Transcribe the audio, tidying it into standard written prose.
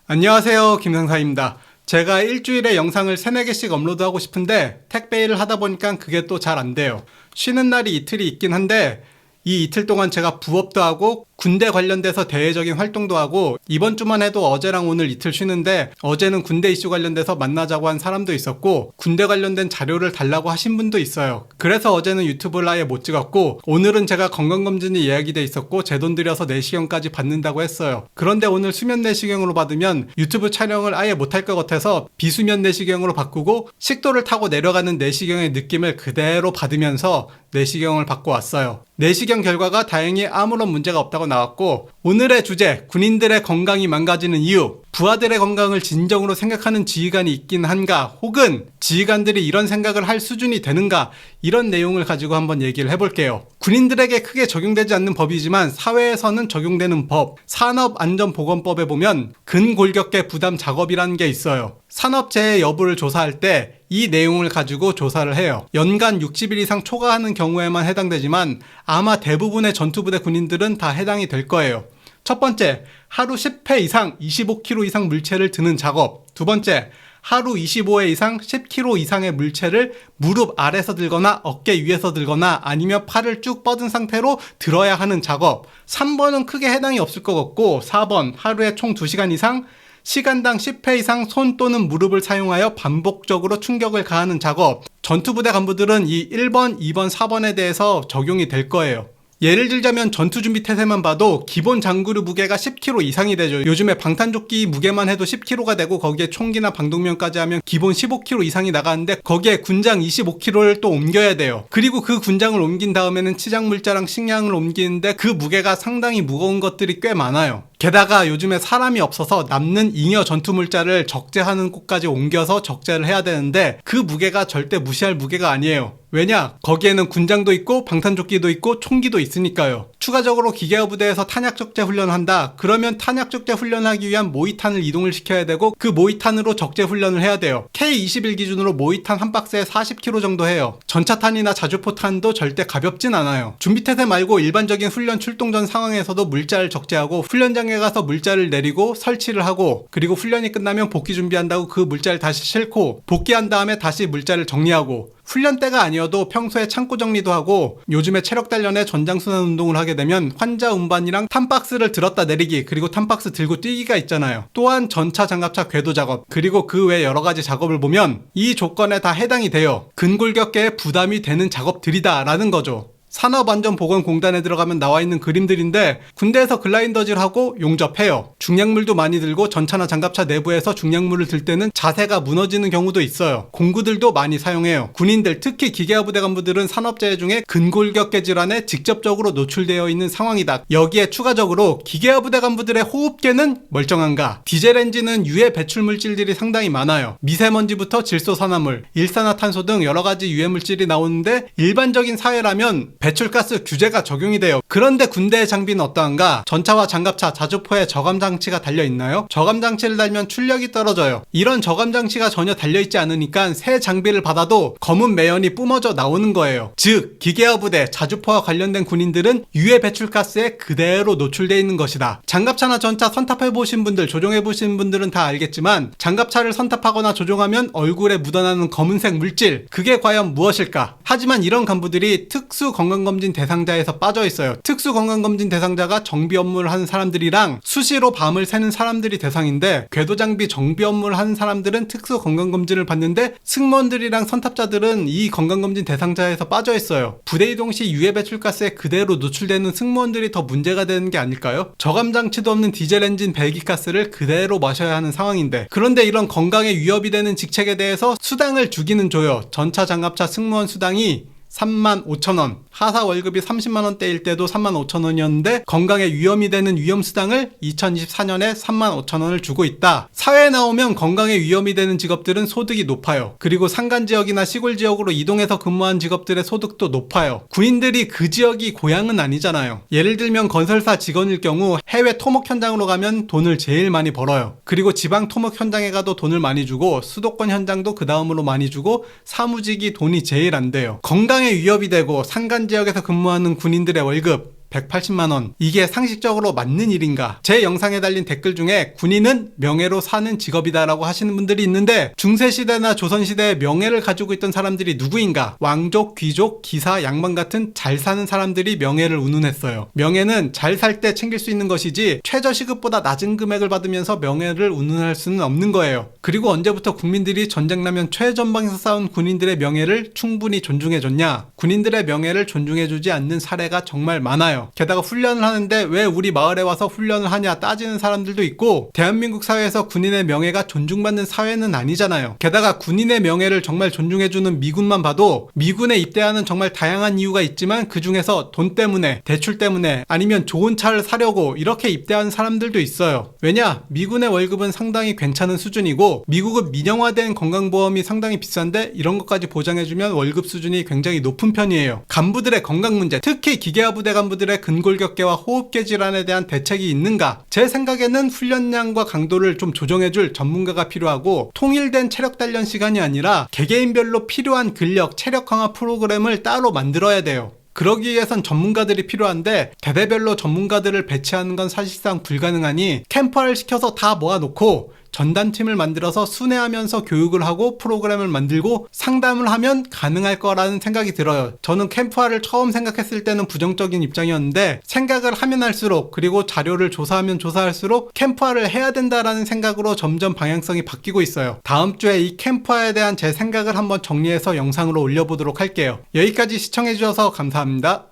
안녕하세요, 김상사입니다. 제가 일주일에 영상을 3, 4개씩 업로드하고 싶은데 택배 일을 하다 보니까 그게 또 잘 안 돼요. 쉬는 날이 이틀이 있긴 한데 이 이틀 동안 제가 부업도 하고 군대 관련돼서 대외적인 활동도 하고 이번 주만 해도 어제랑 오늘 이틀 쉬는데 어제는 군대 이슈 관련돼서 만나자고 한 사람도 있었고 군대 관련된 자료를 달라고 하신 분도 있어요. 그래서 어제는 유튜브를 아예 못 찍었고 오늘은 제가 건강검진이 예약이 돼 있었고 제 돈 들여서 내시경까지 받는다고 했어요. 그런데 오늘 수면 내시경으로 받으면 유튜브 촬영을 아예 못할 것 같아서 비수면 내시경으로 바꾸고 식도를 타고 내려가는 내시경의 느낌을 그대로 받으면서 내시경을 받고 왔어요. 내시경 결과가 다행히 아무런 문제가 없다고 나왔고 오늘의 주제, 군인들의 건강이 망가지는 이유, 부하들의 건강을 진정으로 생각하는 지휘관이 있긴 한가, 혹은 지휘관들이 이런 생각을 할 수준이 되는가, 이런 내용을 가지고 한번 얘기를 해볼게요. 군인들에게 크게 적용되지 않는 법이지만 사회에서는 적용되는 법, 산업안전보건법에 보면 근골격계 부담 작업이라는 게 있어요. 산업재해 여부를 조사할 때 이 내용을 가지고 조사를 해요. 연간 60일 이상 초과하는 경우에만 해당되지만 아마 대부분의 전투부대 군인들은 다 해당이 될 거예요. 첫 번째, 하루 10회 이상 25kg 이상 물체를 드는 작업. 두 번째, 하루 25회 이상 10kg 이상의 물체를 무릎 아래서 들거나 어깨 위에서 들거나 아니면 팔을 쭉 뻗은 상태로 들어야 하는 작업. 3번은 크게 해당이 없을 것 같고 4번, 하루에 총 2시간 이상 시간당 10회 이상 손 또는 무릎을 사용하여 반복적으로 충격을 가하는 작업. 전투부대 간부들은 이 1번, 2번, 4번에 대해서 적용이 될 거예요. 예를 들자면 전투준비 태세만 봐도 기본 장구류 무게가 10kg 이상이 되죠. 요즘에 방탄조끼 무게만 해도 10kg가 되고 거기에 총기나 방독면까지 하면 기본 15kg 이상이 나가는데 거기에 군장 25kg를 또 옮겨야 돼요. 그리고 그 군장을 옮긴 다음에는 치장물자랑 식량을 옮기는데 그 무게가 상당히 무거운 것들이 꽤 많아요. 게다가 요즘에 사람이 없어서 남는 잉여 전투물자를 적재하는 곳까지 옮겨서 적재를 해야 되는데 그 무게가 절대 무시할 무게가 아니에요. 왜냐? 거기에는 군장도 있고 방탄조끼도 있고 총기도 있으니까요. 추가적으로 기계화 부대에서 탄약 적재 훈련을 한다. 그러면 탄약 적재 훈련을 하기 위한 모의탄을 이동을 시켜야 되고 그 모의탄으로 적재 훈련을 해야 돼요. K21 기준으로 모의탄 한 박스에 40kg 정도 해요. 전차탄이나 자주포탄도 절대 가볍진 않아요. 준비태세 말고 일반적인 훈련 출동 전 상황에서도 물자를 적재하고 훈련장에 가서 물자를 내리고 설치를 하고 그리고 훈련이 끝나면 복귀 준비한다고 그 물자를 다시 싣고 복귀한 다음에 다시 물자를 정리하고 훈련 때가 아니어도 평소에 창고 정리도 하고 요즘에 체력 단련에 전장순환 운동을 하게 되면 환자 운반이랑 탄박스를 들었다 내리기 그리고 탄박스 들고 뛰기가 있잖아요. 또한 전차 장갑차 궤도 작업 그리고 그 외 여러 가지 작업을 보면 이 조건에 다 해당이 돼요. 근골격계에 부담이 되는 작업들이다 라는 거죠. 산업안전보건공단에 들어가면 나와 있는 그림들인데 군대에서 글라인더질하고 용접해요. 중량물도 많이 들고 전차나 장갑차 내부에서 중량물을 들 때는 자세가 무너지는 경우도 있어요. 공구들도 많이 사용해요. 군인들 특히 기계화 부대 간부들은 산업재해 중에 근골격계 질환에 직접적으로 노출되어 있는 상황이다. 여기에 추가적으로 기계화 부대 간부들의 호흡계는 멀쩡한가? 디젤 엔진은 유해 배출 물질들이 상당히 많아요. 미세먼지부터 질소산화물, 일산화탄소 등 여러 가지 유해 물질이 나오는데 일반적인 사회라면 배출가스 규제가 적용이 돼요. 그런데 군대의 장비는 어떠한가? 전차와 장갑차, 자주포에 저감장치가 달려있나요? 저감장치를 달면 출력이 떨어져요. 이런 저감장치가 전혀 달려있지 않으니까 새 장비를 받아도 검은 매연이 뿜어져 나오는 거예요. 즉, 기계화 부대, 자주포와 관련된 군인들은 유해 배출가스에 그대로 노출되어 있는 것이다. 장갑차나 전차 선탑해보신 분들, 조종해보신 분들은 다 알겠지만 장갑차를 선탑하거나 조종하면 얼굴에 묻어나는 검은색 물질, 그게 과연 무엇일까? 하지만 이런 간부들이 특수 건강검진 대상자에서 빠져있어요. 특수 건강검진 대상자가 정비 업무를 하는 사람들이랑 수시로 밤을 새는 사람들이 대상인데 궤도장비 정비 업무를 하는 사람들은 특수 건강검진을 받는데 승무원들이랑 선탑자들은 이 건강검진 대상자에서 빠져있어요. 부대 이동 시 유해 배출가스에 그대로 노출되는 승무원들이 더 문제가 되는 게 아닐까요? 저감장치도 없는 디젤 엔진 배기가스를 그대로 마셔야 하는 상황인데 그런데 이런 건강에 위협이 되는 직책에 대해서 수당을 주기는 줘요. 전차 장갑차 승무원 수당이 35,000원, 하사 월급이 30만원대일 때도 35,000원이었는데 건강에 위험이 되는 위험수당을 2024년에 35,000원을 주고 있다. 사회에 나오면 건강에 위험이 되는 직업들은 소득이 높아요. 그리고 산간지역이나 시골지역으로 이동해서 근무한 직업들의 소득도 높아요. 군인들이 그 지역이 고향은 아니잖아요. 예를 들면 건설사 직원일 경우 해외 토목 현장으로 가면 돈을 제일 많이 벌어요. 그리고 지방 토목 현장에 가도 돈을 많이 주고 수도권 현장도 그 다음으로 많이 주고 사무직이 돈이 제일 안 돼요. 건강에 위협이 되고 산간지역에서 근무하는 군인들의 월급 180만 원. 이게 상식적으로 맞는 일인가? 제 영상에 달린 댓글 중에 군인은 명예로 사는 직업이다라고 하시는 분들이 있는데 중세시대나 조선시대에 명예를 가지고 있던 사람들이 누구인가? 왕족, 귀족, 기사, 양반 같은 잘 사는 사람들이 명예를 운운했어요. 명예는 잘 살 때 챙길 수 있는 것이지 최저시급보다 낮은 금액을 받으면서 명예를 운운할 수는 없는 거예요. 그리고 언제부터 국민들이 전쟁 나면 최전방에서 싸운 군인들의 명예를 충분히 존중해줬냐? 군인들의 명예를 존중해주지 않는 사례가 정말 많아요. 게다가 훈련을 하는데 왜 우리 마을에 와서 훈련을 하냐 따지는 사람들도 있고, 대한민국 사회에서 군인의 명예가 존중받는 사회는 아니잖아요. 게다가 군인의 명예를 정말 존중해주는 미군만 봐도 미군에 입대하는 정말 다양한 이유가 있지만 그 중에서 돈 때문에, 대출 때문에, 아니면 좋은 차를 사려고 이렇게 입대하는 사람들도 있어요. 왜냐? 미군의 월급은 상당히 괜찮은 수준이고 미국은 민영화된 건강보험이 상당히 비싼데 이런 것까지 보장해주면 월급 수준이 굉장히 높은 편이에요. 간부들의 건강 문제, 특히 기계화 부대 간부들의 근골격계와 호흡계 질환에 대한 대책이 있는가? 제 생각에는 훈련량과 강도를 좀 조정해줄 전문가가 필요하고, 통일된 체력 단련 시간이 아니라 개개인별로 필요한 근력, 체력 강화 프로그램을 따로 만들어야 돼요. 그러기 위해선 전문가들이 필요한데 대대별로 전문가들을 배치하는 건 사실상 불가능하니 캠프화를 시켜서 다 모아놓고 전담팀을 만들어서 순회하면서 교육을 하고 프로그램을 만들고 상담을 하면 가능할 거라는 생각이 들어요. 저는 캠프화를 처음 생각했을 때는 부정적인 입장이었는데 생각을 하면 할수록, 그리고 자료를 조사하면 조사할수록 캠프화를 해야 된다라는 생각으로 점점 방향성이 바뀌고 있어요. 다음 주에 이 캠프화에 대한 제 생각을 한번 정리해서 영상으로 올려보도록 할게요. 여기까지 시청해주셔서 감사합니다.